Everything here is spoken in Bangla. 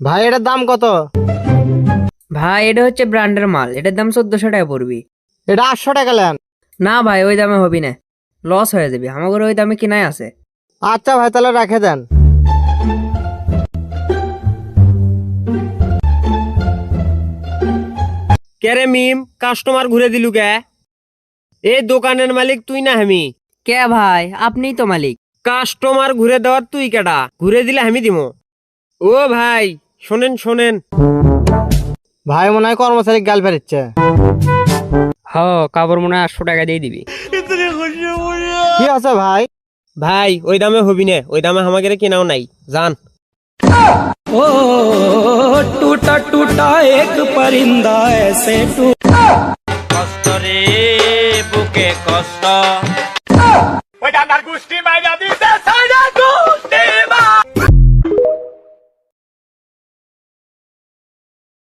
ভাই এটার দাম কত? ভাই এটা হচ্ছে ব্র্যান্ডের মাল, এটার দাম 1400 টাকা পড়বি। এটা 800 টাকা নেন। না ভাই ওই দামে হবি না, লস হয়ে যাবে, আমাদের ওই দামে কিনাই আছে। আচ্ছা ভাই তাহলে রেখে দেন। কেরে মিম, কাস্টমার ঘুরে দিলু কে? এই দোকানের মালিক তুই না আমি? কে ভাই, আপনিই তো মালিক। কাস্টমার ঘুরে দেওয়ার তুই কেডা? ঘুরে দিলে আমি দিমো। ও ভাই শোনেন শোনেন, ভাই মনে হয় কর্মচারী গাল ফেরিচ্ছে। হ, কাপড় মনে হয় 800 টাকা দিয়ে দিবি। কি আছে ভাই? ভাই ওই দামে হবি না, ওই দামে আমাদের কেনাও নাই, জান। ओ टूटा टूटा एक परिंदा ऐसे কষ্ট রে বুকে কষ্ট, ওই ডান্ডার গুষ্টি মাইরা দিস।